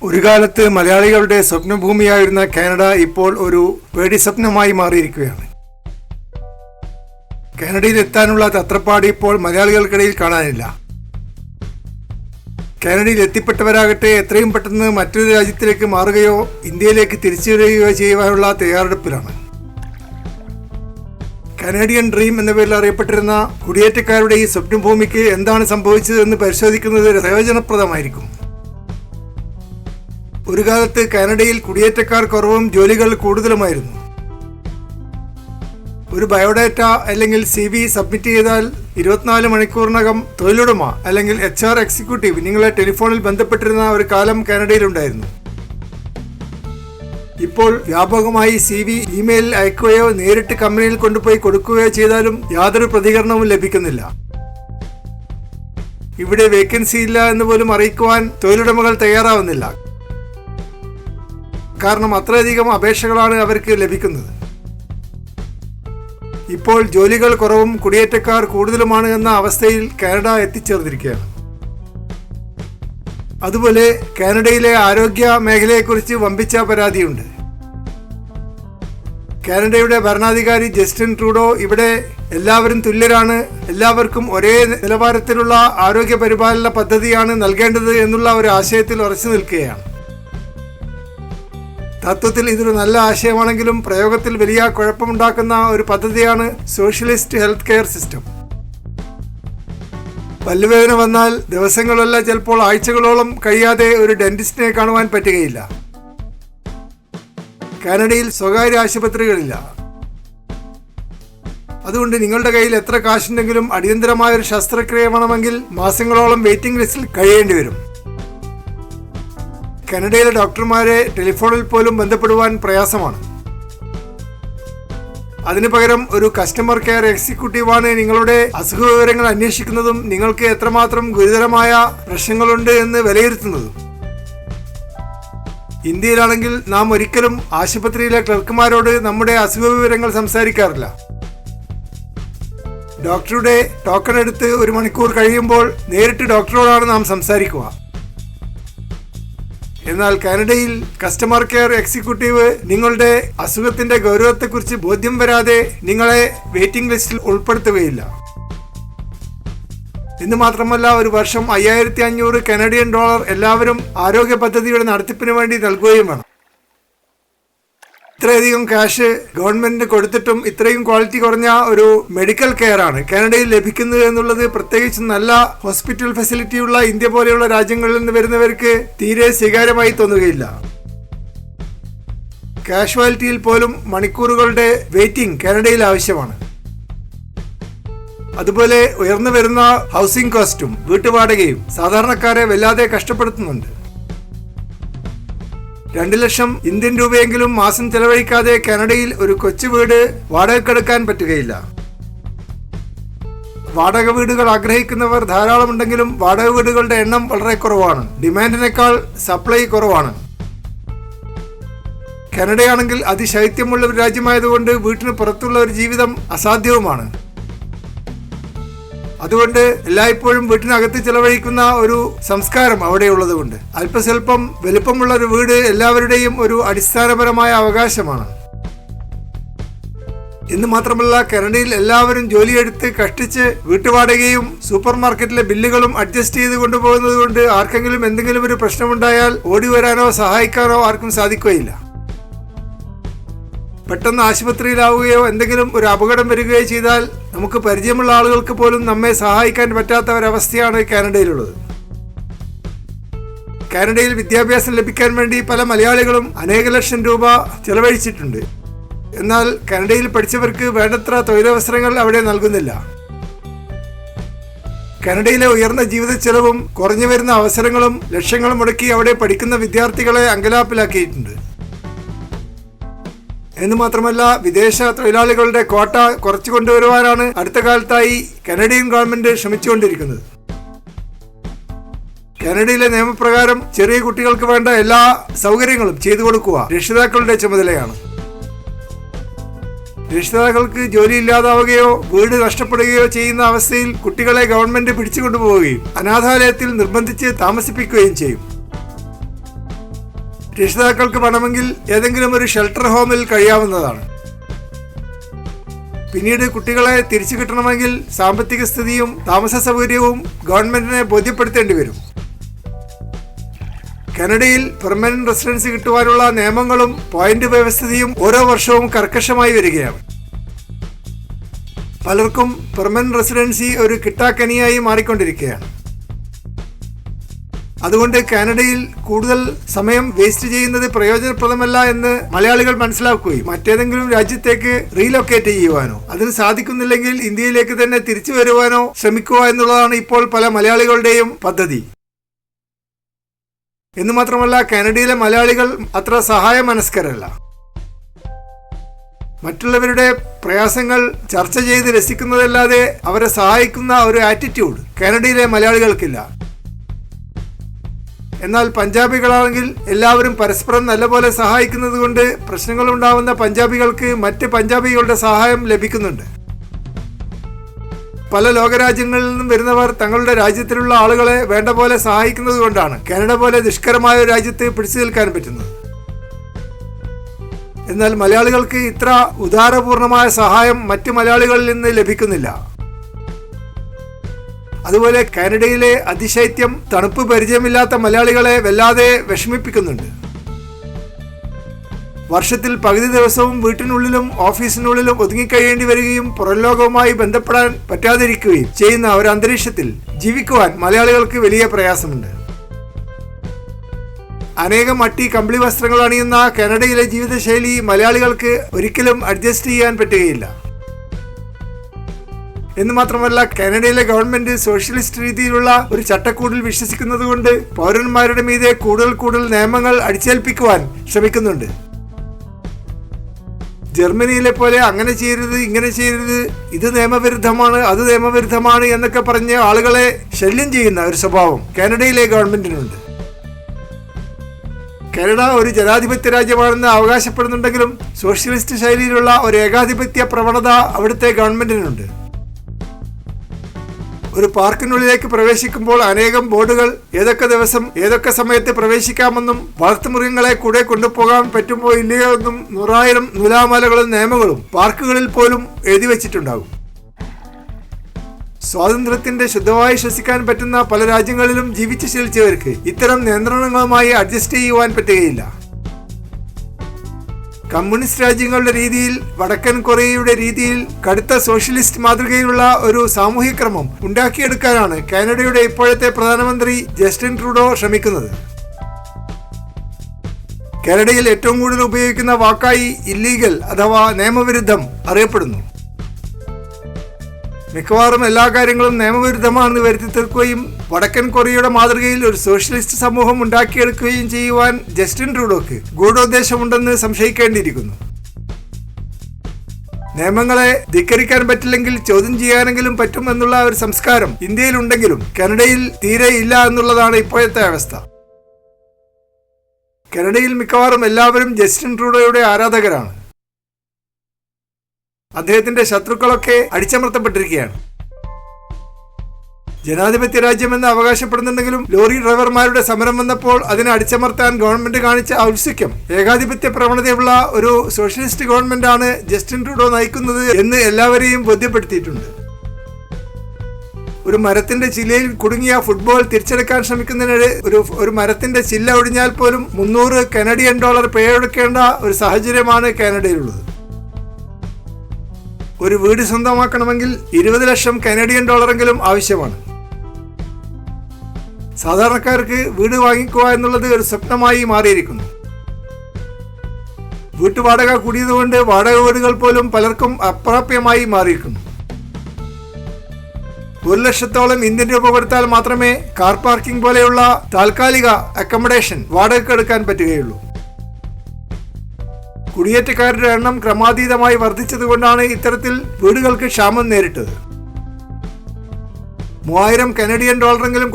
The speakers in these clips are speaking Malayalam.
ഒരു കാലത്ത് മലയാളികളുടെ സ്വപ്നഭൂമിയായിരുന്ന കാനഡ ഇപ്പോൾ ഒരു പേടിസ്വപ്നമായി മാറിയിരിക്കുകയാണ്. കാനഡയിൽ എത്താനുള്ള തത്രപ്പാട് ഇപ്പോൾ മലയാളികൾക്കിടയിൽ കാണാനില്ല. കാനഡയിൽ എത്തിപ്പെട്ടവരാകട്ടെ എത്രയും പെട്ടെന്ന് മറ്റൊരു രാജ്യത്തിലേക്ക് മാറുകയോ ഇന്ത്യയിലേക്ക് തിരിച്ചു വരികയോ ചെയ്യുവാനുള്ള തയ്യാറെടുപ്പിലാണ്. കനേഡിയൻ ഡ്രീം എന്ന പേരിൽ അറിയപ്പെട്ടിരുന്ന കുടിയേറ്റക്കാരുടെ ഈ സ്വപ്നഭൂമിക്ക് എന്താണ് സംഭവിച്ചതെന്ന് പരിശോധിക്കുന്നത് പ്രയോജനപ്രദമായിരിക്കും. ഒരു കാലത്ത് കാനഡയിൽ കുടിയേറ്റക്കാർ കുറവും ജോലികൾ കൂടുതലുമായിരുന്നു. ഒരു ബയോഡാറ്റ അല്ലെങ്കിൽ CV സബ്മിറ്റ് ചെയ്താൽ 24 മണിക്കൂറിനകം തൊഴിലുടമ അല്ലെങ്കിൽ HR എക്സിക്യൂട്ടീവ് നിങ്ങളെ ടെലിഫോണിൽ ബന്ധപ്പെട്ടിരുന്ന ഒരു കാലം കാനഡയിലുണ്ടായിരുന്നു. ഇപ്പോൾ വ്യാപകമായി CV ഇമെയിലിൽ അയക്കുകയോ നേരിട്ട് കമ്പനിയിൽ കൊണ്ടുപോയി കൊടുക്കുകയോ ചെയ്താലും യാതൊരു പ്രതികരണവും ലഭിക്കുന്നില്ല. ഇവിടെ വേക്കൻസി ഇല്ല എന്ന് പോലും അറിയിക്കുവാൻ തൊഴിലുടമകൾ തയ്യാറാവുന്നില്ല. കാരണം അത്രയധികം അപേക്ഷകളാണ് അവർക്ക് ലഭിക്കുന്നത്. ഇപ്പോൾ ജോലികൾ കുറവും കുടിയേറ്റക്കാർ കൂടുതലുമാണ് എന്ന അവസ്ഥയിൽ കാനഡ എത്തിച്ചേർന്നിരിക്കുകയാണ്. അതുപോലെ കാനഡയിലെ ആരോഗ്യ മേഖലയെക്കുറിച്ച് വമ്പിച്ച പരാതിയുണ്ട്. കാനഡയുടെ ഭരണാധികാരി ജസ്റ്റിൻ ട്രൂഡോ ഇവിടെ എല്ലാവരും തുല്യരാണ്, എല്ലാവർക്കും ഒരേ നിലവാരത്തിലുള്ള ആരോഗ്യ പരിപാലന പദ്ധതിയാണ് നൽകേണ്ടത് എന്നുള്ള ഒരു ആശയത്തിൽ ഉറച്ചു നിൽക്കുകയാണ്. തത്വത്തിൽ ഇതൊരു നല്ല ആശയമാണെങ്കിലും പ്രയോഗത്തിൽ വലിയ കുഴപ്പമുണ്ടാക്കുന്ന ഒരു പദ്ധതിയാണ് സോഷ്യലിസ്റ്റ് ഹെൽത്ത് കെയർ സിസ്റ്റം. പല്ലുവേദന വന്നാൽ ദിവസങ്ങളല്ല, ചിലപ്പോൾ ആഴ്ചകളോളം കഴിയാതെ ഒരു ഡെന്റിസ്റ്റിനെ കാണുവാൻ പറ്റുകയില്ല. കാനഡയിൽ സ്വകാര്യ ആശുപത്രികളില്ല. അതുകൊണ്ട് നിങ്ങളുടെ കയ്യിൽ എത്ര കാശുണ്ടെങ്കിലും അടിയന്തരമായ ഒരു ശസ്ത്രക്രിയ വേണമെങ്കിൽ മാസങ്ങളോളം വെയിറ്റിംഗ് ലിസ്റ്റിൽ കഴിയേണ്ടി വരും. കാനഡയിലെ ഡോക്ടർമാരെ ടെലിഫോണിൽ പോലും ബന്ധപ്പെടുവാൻ പ്രയാസമാണ്. അതിനു പകരം ഒരു കസ്റ്റമർ കെയർ എക്സിക്യൂട്ടീവാണ് നിങ്ങളുടെ അസുഖ വിവരങ്ങൾ അന്വേഷിക്കുന്നതും നിങ്ങൾക്ക് എത്രമാത്രം ഗുരുതരമായ പ്രശ്നങ്ങളുണ്ട് എന്ന് വിലയിരുത്തുന്നതും. ഇന്ത്യയിലാണെങ്കിൽ നാം ഒരിക്കലും ആശുപത്രിയിലെ ക്ലർക്കുമാരോട് നമ്മുടെ അസുഖ വിവരങ്ങൾ സംസാരിക്കാറില്ല. ഡോക്ടറുടെ ടോക്കൺ എടുത്ത് 1 മണിക്കൂർ കഴിയുമ്പോൾ നേരിട്ട് ഡോക്ടറോടാണ് നാം സംസാരിക്കുക. എന്നാൽ കാനഡയിൽ കസ്റ്റമർ കെയർ എക്സിക്യൂട്ടീവ് നിങ്ങളുടെ അസുഖത്തിന്റെ ഗൗരവത്തെക്കുറിച്ച് ബോധ്യം വരാതെ നിങ്ങളെ വെയിറ്റിംഗ് ലിസ്റ്റിൽ ഉൾപ്പെടുത്തുകയില്ല. എന്ന് മാത്രമല്ല, ഒരു വർഷം $5500 കനഡിയൻ എല്ലാവരും ആരോഗ്യ പദ്ധതിയുടെ നടത്തിപ്പിന് വേണ്ടി നൽകുകയും വേണം. ഇത്രയധികം ക്യാഷ് ഗവൺമെന്റിന് കൊടുത്തിട്ടും ഇത്രയും ക്വാളിറ്റി കുറഞ്ഞ ഒരു മെഡിക്കൽ കെയർ ആണ് കാനഡയിൽ ലഭിക്കുന്നത് എന്നുള്ളത് പ്രത്യേകിച്ച് നല്ല ഹോസ്പിറ്റൽ ഫെസിലിറ്റിയുള്ള ഇന്ത്യ പോലെയുള്ള രാജ്യങ്ങളിൽ നിന്ന് വരുന്നവർക്ക് തീരെ സ്വീകാര്യമായി തോന്നുകയില്ല. കാഷ്വാലിറ്റിയിൽ പോലും മണിക്കൂറുകളുടെ വെയിറ്റിംഗ് കാനഡയിൽ ആവശ്യമാണ്. അതുപോലെ ഉയർന്നു വരുന്ന ഹൗസിംഗ് കോസ്റ്റും വീട്ടുവാടകയും സാധാരണക്കാരെ വല്ലാതെ കഷ്ടപ്പെടുത്തുന്നുണ്ട്. 2 ലക്ഷം ഇന്ത്യൻ രൂപയെങ്കിലും മാസം ചെലവഴിക്കാതെ കാനഡയിൽ ഒരു കൊച്ചു വീട് വാടകയ്ക്കെടുക്കാൻ പറ്റുകയില്ല. വാടക വീടുകൾ ആഗ്രഹിക്കുന്നവർ ധാരാളമുണ്ടെങ്കിലും വാടക വീടുകളുടെ എണ്ണം വളരെ കുറവാണ്. ഡിമാൻഡിനേക്കാൾ സപ്ലൈ കുറവാണ്. കാനഡയാണെങ്കിൽ അതിശൈത്യമുള്ള ഒരു രാജ്യമായതുകൊണ്ട് വീട്ടിന് പുറത്തുള്ള ഒരു ജീവിതം അസാധ്യവുമാണ്. അതുകൊണ്ട് എല്ലായ്പ്പോഴും വീട്ടിനകത്ത് ചെലവഴിക്കുന്ന ഒരു സംസ്കാരം അവിടെയുള്ളത് കൊണ്ട് അല്പസ്വല്പം വലുപ്പമുള്ള ഒരു വീട് എല്ലാവരുടെയും ഒരു അടിസ്ഥാനപരമായ അവകാശമാണ്. എന്ന് മാത്രമല്ല, കാനഡയിൽ എല്ലാവരും ജോലിയെടുത്ത് കഷ്ടിച്ച് വീട്ടുവാടകയും സൂപ്പർ മാർക്കറ്റിലെ ബില്ലുകളും അഡ്ജസ്റ്റ് ചെയ്ത് കൊണ്ടുപോകുന്നത് കൊണ്ട് ആർക്കെങ്കിലും എന്തെങ്കിലും ഒരു പ്രശ്നമുണ്ടായാൽ ഓടി വരാനോ സഹായിക്കാനോ ആർക്കും സാധിക്കുകയില്ല. പെട്ടെന്ന് ആശുപത്രിയിലാവുകയോ എന്തെങ്കിലും ഒരു അപകടം വരികയോ ചെയ്താൽ നമുക്ക് പരിചയമുള്ള ആളുകൾക്ക് പോലും നമ്മെ സഹായിക്കാൻ പറ്റാത്ത ഒരവസ്ഥയാണ് കാനഡയിലുള്ളത്. കാനഡയിൽ വിദ്യാഭ്യാസം ലഭിക്കാൻ വേണ്ടി പല മലയാളികളും അനേക ലക്ഷം രൂപ ചെലവഴിച്ചിട്ടുണ്ട്. എന്നാൽ കാനഡയിൽ പഠിച്ചവർക്ക് വേണ്ടത്ര തൊഴിലവസരങ്ങൾ അവിടെ നൽകുന്നില്ല. കാനഡയിലെ ഉയർന്ന ജീവിത ചെലവും കുറഞ്ഞു വരുന്ന അവസരങ്ങളും ലക്ഷങ്ങൾ മുടക്കി അവിടെ പഠിക്കുന്ന വിദ്യാർത്ഥികളെ അങ്കലാപ്പിലാക്കിയിട്ടുണ്ട്. എന്ന് മാത്രമല്ല, വിദേശ തൊഴിലാളികളുടെ ക്വാട്ട കുറച്ചു കൊണ്ടുവരുവാനാണ് അടുത്ത കാലത്തായി കനഡിയൻ ഗവൺമെന്റ് ശ്രമിച്ചുകൊണ്ടിരിക്കുന്നത്. കാനഡയിലെ നിയമപ്രകാരം ചെറിയ കുട്ടികൾക്ക് വേണ്ട എല്ലാ സൗകര്യങ്ങളും ചെയ്തു കൊടുക്കുക രക്ഷിതാക്കളുടെ ചുമതലയാണ്. രക്ഷിതാക്കൾക്ക് ജോലി ഇല്ലാതാവുകയോ വീട് നഷ്ടപ്പെടുകയോ ചെയ്യുന്ന അവസ്ഥയിൽ കുട്ടികളെ ഗവൺമെന്റ് പിടിച്ചുകൊണ്ടുപോവുകയും അനാഥാലയത്തിൽ നിർബന്ധിച്ച് താമസിപ്പിക്കുകയും ചെയ്യും. രക്ഷിതാക്കൾക്ക് വേണമെങ്കിൽ ഏതെങ്കിലും ഒരു ഷെൽട്ടർ ഹോമിൽ കഴിയാവുന്നതാണ്. പിന്നീട് കുട്ടികളെ തിരിച്ചു കിട്ടണമെങ്കിൽ സാമ്പത്തിക സ്ഥിതിയും താമസ സൗകര്യവും ഗവൺമെന്റിനെ ബോധ്യപ്പെടുത്തേണ്ടി വരും. കാനഡയിൽ പെർമനന്റ് റെസിഡൻസി കിട്ടുവാനുള്ള നിയമങ്ങളും പോയിന്റ് വ്യവസ്ഥയും ഓരോ വർഷവും കർക്കശമായി വരികയാണ്. പലർക്കും പെർമനന്റ് റെസിഡൻസി ഒരു കിട്ടാക്കനിയായി മാറിക്കൊണ്ടിരിക്കുകയാണ്. അതുകൊണ്ട് കാനഡയിൽ കൂടുതൽ സമയം വേസ്റ്റ് ചെയ്യുന്നത് പ്രയോജനപ്രദമല്ല എന്ന് മലയാളികൾ മനസ്സിലാക്കുകയും മറ്റേതെങ്കിലും രാജ്യത്തേക്ക് റീലൊക്കേറ്റ് ചെയ്യുവാനോ അതിന് സാധിക്കുന്നില്ലെങ്കിൽ ഇന്ത്യയിലേക്ക് തന്നെ തിരിച്ചു വരുവാനോ ശ്രമിക്കുക എന്നുള്ളതാണ് ഇപ്പോൾ പല മലയാളികളുടെയും പദ്ധതി. എന്ന് മാത്രമല്ല, കാനഡയിലെ മലയാളികൾ അത്ര സഹായ മനസ്കരല്ല. മറ്റുള്ളവരുടെ പ്രയാസങ്ങൾ ചർച്ച ചെയ്ത് രസിക്കുന്നതല്ലാതെ അവരെ സഹായിക്കുന്ന ഒരു ആറ്റിറ്റ്യൂഡ് കാനഡയിലെ മലയാളികൾക്കില്ല. എന്നാൽ പഞ്ചാബികളാണെങ്കിൽ എല്ലാവരും പരസ്പരം നല്ലപോലെ സഹായിക്കുന്നത് കൊണ്ട് പ്രശ്നങ്ങളുണ്ടാവുന്ന പഞ്ചാബികൾക്ക് മറ്റ് പഞ്ചാബികളുടെ സഹായം ലഭിക്കുന്നുണ്ട്. പല ലോകരാജ്യങ്ങളിൽ നിന്നും വരുന്നവർ തങ്ങളുടെ രാജ്യത്തിലുള്ള ആളുകളെ വേണ്ട പോലെ സഹായിക്കുന്നത് കൊണ്ടാണ് കാനഡ പോലെ ദുഷ്കരമായ ഒരു രാജ്യത്ത് പിടിച്ചു നിൽക്കാൻ പറ്റുന്നത്. എന്നാൽ മലയാളികൾക്ക് ഇത്ര ഉദാരപൂർണമായ സഹായം മറ്റു മലയാളികളിൽ നിന്ന് ലഭിക്കുന്നില്ല. അതുപോലെ കാനഡയിലെ അതിശൈത്യം തണുപ്പ് പരിചയമില്ലാത്ത മലയാളികളെ വല്ലാതെ വിഷമിപ്പിക്കുന്നുണ്ട്. വർഷത്തിൽ പകുതി ദിവസവും വീട്ടിനുള്ളിലും ഓഫീസിനുള്ളിലും ഒതുങ്ങിക്കഴിയേണ്ടി വരികയും പുറംലോകവുമായി ബന്ധപ്പെടാൻ പറ്റാതിരിക്കുകയും ചെയ്യുന്ന ഒരു അന്തരീക്ഷത്തിൽ ജീവിക്കുവാൻ മലയാളികൾക്ക് വലിയ പ്രയാസമുണ്ട്. അനേകം അട്ടി കമ്പിളി വസ്ത്രങ്ങൾ അണിയുന്ന കാനഡയിലെ ജീവിതശൈലി മലയാളികൾക്ക് ഒരിക്കലും അഡ്ജസ്റ്റ് ചെയ്യാൻ പറ്റുകയില്ല. എന്ന് മാത്രമല്ല, കാനഡയിലെ ഗവൺമെന്റ് സോഷ്യലിസ്റ്റ് രീതിയിലുള്ള ഒരു ചട്ടക്കൂടിൽ വിശ്വസിക്കുന്നത് കൊണ്ട് പൗരന്മാരുടെ മീതെ കൂടുതൽ നിയമങ്ങൾ അടിച്ചേൽപ്പിക്കുവാൻ ശ്രമിക്കുന്നുണ്ട്. ജർമ്മനിയിലെ പോലെ അങ്ങനെ ചെയ്യരുത്, ഇങ്ങനെ ചെയ്യരുത്, ഇത് നിയമവിരുദ്ധമാണ്, അത് നിയമവിരുദ്ധമാണ് എന്നൊക്കെ പറഞ്ഞ് ആളുകളെ ശല്യം ചെയ്യുന്ന ഒരു സ്വഭാവം കാനഡയിലെ ഗവൺമെന്റിനുണ്ട്. കാനഡ ഒരു ജനാധിപത്യ രാജ്യമാണെന്ന് അവകാശപ്പെടുന്നുണ്ടെങ്കിലും സോഷ്യലിസ്റ്റ് ശൈലിയിലുള്ള ഒരു ഏകാധിപത്യ പ്രവണത അവിടുത്തെ ഗവൺമെന്റിനുണ്ട്. ഒരു പാർക്കിനുള്ളിലേക്ക് പ്രവേശിക്കുമ്പോൾ അനേകം ബോർഡുകൾ ഏതൊക്കെ ദിവസം ഏതൊക്കെ സമയത്ത് പ്രവേശിക്കാമെന്നും വളർത്തുമൃഗങ്ങളെ കൂടെ കൊണ്ടുപോകാൻ പറ്റുമോ ഇല്ലയോ എന്നും 100,000 നൂലാമാലകളും നിയമങ്ങളും പാർക്കുകളിൽ പോലും എഴുതി വച്ചിട്ടുണ്ടാകും. സ്വാതന്ത്ര്യത്തിന്റെ ശുദ്ധമായി ശ്വസിക്കാൻ പറ്റുന്ന പല രാജ്യങ്ങളിലും ജീവിച്ചു ശീലിച്ചവർക്ക് ഇത്തരം നിയന്ത്രണങ്ങളുമായി അഡ്ജസ്റ്റ് ചെയ്യുവാൻ പറ്റുകയില്ല. കമ്മ്യൂണിസ്റ്റ് രാജ്യങ്ങളുടെ രീതിയിൽ, വടക്കൻ കൊറിയയുടെ രീതിയിൽ കടുത്ത സോഷ്യലിസ്റ്റ് മാതൃകയിലുള്ള ഒരു സാമൂഹ്യ ക്രമം ഉണ്ടാക്കിയെടുക്കാനാണ് കാനഡയുടെ ഇപ്പോഴത്തെ പ്രധാനമന്ത്രി ജസ്റ്റിൻ ട്രൂഡോ ശ്രമിക്കുന്നത്. കാനഡയിൽ ഏറ്റവും കൂടുതൽ ഉപയോഗിക്കുന്ന വാക്കായി ഇല്ലീഗൽ അഥവാ നിയമവിരുദ്ധം അറിയപ്പെടുന്നു. മിക്കവാറും എല്ലാ കാര്യങ്ങളും നിയമവിരുദ്ധമാണെന്ന് വരുത്തി തീർക്കുകയും വടക്കൻ കൊറിയയുടെ മാതൃകയിൽ ഒരു സോഷ്യലിസ്റ്റ് സമൂഹം ഉണ്ടാക്കിയെടുക്കുകയും ചെയ്യുവാൻ ജസ്റ്റിൻ ട്രൂഡോക്ക് ഗൂഢോദ്ദേശമുണ്ടെന്ന് സംശയിക്കേണ്ടിയിരിക്കുന്നു. നിയമങ്ങളെ ധിക്കരിക്കാൻ പറ്റില്ലെങ്കിൽ ചോദ്യം ചെയ്യാനെങ്കിലും പറ്റും എന്നുള്ള ഒരു സംസ്കാരം ഇന്ത്യയിലുണ്ടെങ്കിലും കാനഡയിൽ തീരെ ഇല്ല എന്നുള്ളതാണ് ഇപ്പോഴത്തെ അവസ്ഥ. കാനഡയിൽ മിക്കവാറും എല്ലാവരും ജസ്റ്റിൻ ട്രൂഡോയുടെ ആരാധകരാണ്. അദ്ദേഹത്തിന്റെ ശത്രുക്കളൊക്കെ അടിച്ചമർത്തപ്പെട്ടിരിക്കുകയാണ്. ജനാധിപത്യ രാജ്യമെന്ന് അവകാശപ്പെടുന്നുണ്ടെങ്കിലും ലോറി ഡ്രൈവർമാരുടെ സമരം വന്നപ്പോൾ അതിനെ അടിച്ചമർത്താൻ ഗവൺമെന്റ് കാണിച്ച ഔത്സുക്യം, ഏകാധിപത്യ പ്രവണതയുള്ള ഒരു സോഷ്യലിസ്റ്റ് ഗവൺമെന്റാണ് ജസ്റ്റിൻ ട്രൂഡോ നയിക്കുന്നത് എന്ന് എല്ലാവരെയും ബോധ്യപ്പെടുത്തിയിട്ടുണ്ട്. ഒരു മരത്തിന്റെ ചില്ലയിൽ കുടുങ്ങിയ ഫുട്ബോൾ തിരിച്ചെടുക്കാൻ ശ്രമിക്കുന്നതിനിടെ ഒരു മരത്തിന്റെ ചില്ല ഒടിഞ്ഞാൽ പോലും $300 കനഡിയൻ പിഴയൊടുക്കേണ്ട ഒരു സാഹചര്യമാണ് കാനഡയിലുള്ളത്. ഒരു വീട് സ്വന്തമാക്കണമെങ്കിൽ $20 ലക്ഷം കനഡിയൻ ആവശ്യമാണ്. സാധാരണക്കാർക്ക് വീട് വാങ്ങിക്കുക എന്നുള്ളത് ഒരു സ്വപ്നമായി മാറിയിരിക്കുന്നു. വീട്ടുവാടക കൂടിയതുകൊണ്ട് വാടക വീടുകൾ പോലും പലർക്കും അപ്രാപ്യമായി മാറിയിരിക്കുന്നു. 1 ലക്ഷത്തോളം ഇന്ത്യൻ രൂപ കൊടുത്താൽ മാത്രമേ കാർ പാർക്കിംഗ് പോലെയുള്ള താൽക്കാലിക അക്കോമഡേഷൻ വാടകയ്ക്ക് എടുക്കാൻ പറ്റുകയുള്ളൂ. കുടിയേറ്റക്കാരുടെ എണ്ണം ക്രമാതീതമായി വർദ്ധിച്ചതുകൊണ്ടാണ് ഇത്തരത്തിൽ വീടുകൾക്ക് ക്ഷാമം നേരിട്ടത്. $3,000 കനഡിയൻ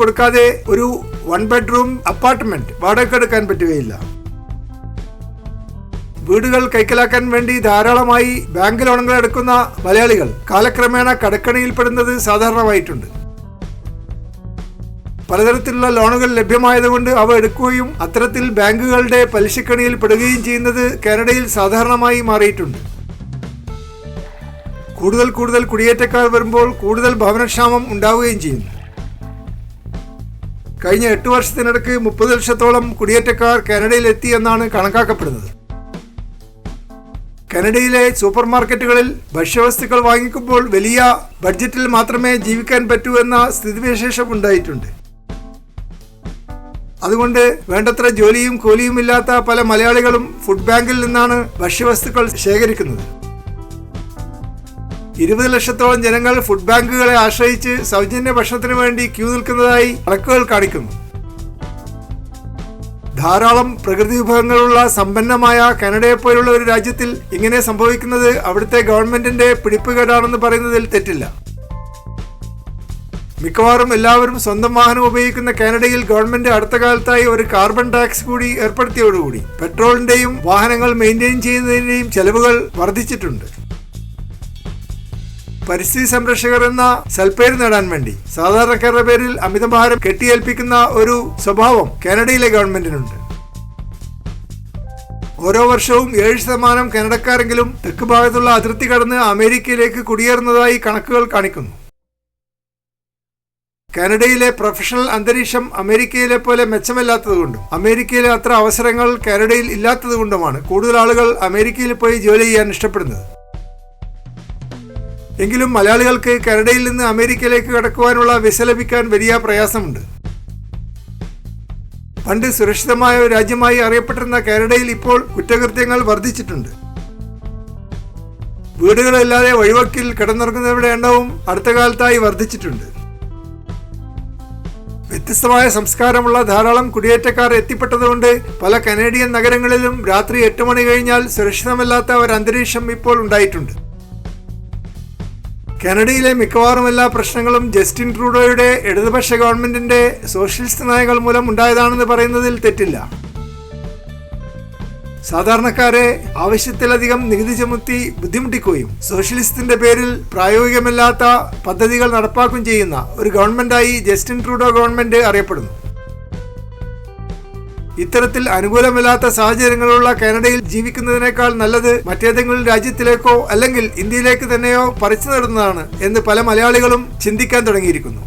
കൊടുക്കാതെ ഒരു 1 ബെഡ്റൂം അപ്പാർട്ട്മെന്റ് വാടകയ്ക്കെടുക്കാൻ പറ്റുകയില്ല. വീടുകൾ കൈക്കലാക്കാൻ വേണ്ടി ധാരാളമായി ബാങ്ക് ലോണുകൾ എടുക്കുന്ന മലയാളികൾ കാലക്രമേണ കടക്കണിയിൽപ്പെടുന്നത് സാധാരണമായിട്ടുണ്ട്. പലതരത്തിലുള്ള ലോണുകൾ ലഭ്യമായതുകൊണ്ട് അവ എടുക്കുകയും അത്തരത്തിൽ ബാങ്കുകളുടെ പലിശക്കണിയിൽ പെടുകയും ചെയ്യുന്നത് കാനഡയിൽ സാധാരണമായി മാറിയിട്ടുണ്ട്. കൂടുതൽ കുടിയേറ്റക്കാർ വരുമ്പോൾ കൂടുതൽ ഭവനക്ഷാമം ഉണ്ടാവുകയും ചെയ്യുന്നു. കഴിഞ്ഞ 8 വർഷത്തിനിടയ്ക്ക് 30 ലക്ഷത്തോളം കുടിയേറ്റക്കാർ കാനഡയിൽ എത്തി എന്നാണ് കണക്കാക്കപ്പെടുന്നത്. കാനഡയിലെ സൂപ്പർ മാർക്കറ്റുകളിൽ ഭക്ഷ്യവസ്തുക്കൾ വാങ്ങിക്കുമ്പോൾ വലിയ ബഡ്ജറ്റിൽ മാത്രമേ ജീവിക്കാൻ പറ്റൂ എന്ന സ്ഥിതിവിശേഷം ഉണ്ടായിട്ടുണ്ട്. അതുകൊണ്ട് വേണ്ടത്ര ജോലിയും കൂലിയും ഇല്ലാത്ത പല മലയാളികളും ഫുഡ് ബാങ്കിൽ നിന്നാണ് ഭക്ഷ്യവസ്തുക്കൾ ശേഖരിക്കുന്നത്. 20 ലക്ഷത്തോളം ജനങ്ങൾ ഫുഡ് ബാങ്കുകളെ ആശ്രയിച്ച് സൗജന്യ ഭക്ഷണത്തിന് വേണ്ടി ക്യൂ നിൽക്കുന്നതായി കണക്കുകൾ കാണിക്കുന്നു. ധാരാളം പ്രകൃതി വിഭവങ്ങളുള്ള സമ്പന്നമായ കാനഡയെപ്പോലുള്ള ഒരു രാജ്യത്തിൽ ഇങ്ങനെ സംഭവിക്കുന്നത് അവിടുത്തെ ഗവൺമെന്റിന്റെ പിടിപ്പുകേടാണെന്ന് പറയുന്നതിൽ തെറ്റില്ല. മിക്കവാറും എല്ലാവരും സ്വന്തം വാഹനം ഉപയോഗിക്കുന്ന കാനഡയിൽ ഗവൺമെന്റ് അടുത്ത കാലത്തായി ഒരു കാർബൺ ടാക്സ് കൂടി ഏർപ്പെടുത്തിയോടുകൂടി പെട്രോളിന്റെയും വാഹനങ്ങൾ മെയിൻറ്റെയിൻ ചെയ്യുന്നതിന്റെയും ചെലവുകൾ വർദ്ധിച്ചിട്ടുണ്ട്. പരിസ്ഥിതി സംരക്ഷകർ എന്ന സൽപ്പേര് നേടാൻ വേണ്ടി സാധാരണക്കാരുടെ പേരിൽ അമിതഭാരം കെട്ടിയേൽപ്പിക്കുന്ന ഒരു സ്വഭാവം കാനഡയിലെ ഗവൺമെന്റിനുണ്ട്. ഓരോ വർഷവും 7% കാനഡക്കാരെങ്കിലും തെക്ക് ഭാഗത്തുള്ള അതിർത്തി കടന്ന് അമേരിക്കയിലേക്ക് കുടിയേറുന്നതായി കണക്കുകൾ കാണിക്കുന്നു. കാനഡയിലെ പ്രൊഫഷണൽ അന്തരീക്ഷം അമേരിക്കയിലെ പോലെ മെച്ചമില്ലാത്തതുകൊണ്ടും അമേരിക്കയിലെ അത്ര അവസരങ്ങൾ കാനഡയിൽ ഇല്ലാത്തതുകൊണ്ടുമാണ് കൂടുതൽ ആളുകൾ അമേരിക്കയിൽ പോയി ജോലി ചെയ്യാൻ ഇഷ്ടപ്പെടുന്നത്. എങ്കിലും മലയാളികൾക്ക് കാനഡയിൽ നിന്ന് അമേരിക്കയിലേക്ക് കടക്കുവാനുള്ള വിസ ലഭിക്കാൻ വലിയ പ്രയാസമുണ്ട്. പണ്ട് സുരക്ഷിതമായ ഒരു രാജ്യമായി അറിയപ്പെട്ടിരുന്ന കാനഡയിൽ ഇപ്പോൾ കുറ്റകൃത്യങ്ങൾ വർദ്ധിച്ചിട്ടുണ്ട്. വീടുകളില്ലാതെ വഴിവക്കിൽ കിടന്നുറങ്ങുന്നവരുടെ എണ്ണവും അടുത്ത കാലത്തായി വർദ്ധിച്ചിട്ടുണ്ട്. വ്യത്യസ്തമായ സംസ്കാരമുള്ള ധാരാളം കുടിയേറ്റക്കാർ എത്തിപ്പെട്ടതുകൊണ്ട് പല കനേഡിയൻ നഗരങ്ങളിലും രാത്രി 8 മണി കഴിഞ്ഞാൽ സുരക്ഷിതമല്ലാത്ത ഒരു അന്തരീക്ഷം ഇപ്പോൾ ഉണ്ടായിട്ടുണ്ട്. കാനഡയിലെ മിക്കവാറും എല്ലാ പ്രശ്നങ്ങളും ജസ്റ്റിൻ ട്രൂഡോയുടെ ഇടതുപക്ഷ ഗവൺമെന്റിന്റെ സോഷ്യലിസ്റ്റ് നയങ്ങൾ മൂലം ഉണ്ടായതാണെന്ന് പറയുന്നതിൽ തെറ്റില്ല. സാധാരണക്കാരെ ആവശ്യത്തിലധികം നികുതി ചുമത്തി ബുദ്ധിമുട്ടിക്കുകയും സോഷ്യലിസ്റ്റിന്റെ പേരിൽ പ്രായോഗികമല്ലാത്ത പദ്ധതികൾ നടപ്പാക്കുകയും ചെയ്യുന്ന ഒരു ഗവൺമെന്റായി ജസ്റ്റിൻ ട്രൂഡോ ഗവൺമെന്റ് അറിയപ്പെടുന്നു. ഇത്തരത്തിൽ അനുകൂലമല്ലാത്ത സാഹചര്യങ്ങളുള്ള കാനഡയിൽ ജീവിക്കുന്നതിനേക്കാൾ നല്ലത് മറ്റേതെങ്കിലും രാജ്യത്തിലേക്കോ അല്ലെങ്കിൽ ഇന്ത്യയിലേക്ക് തന്നെയോ പറിച്ചു നടുന്നതാണ് എന്ന് പല മലയാളികളും ചിന്തിക്കാൻ തുടങ്ങിയിരിക്കുന്നു.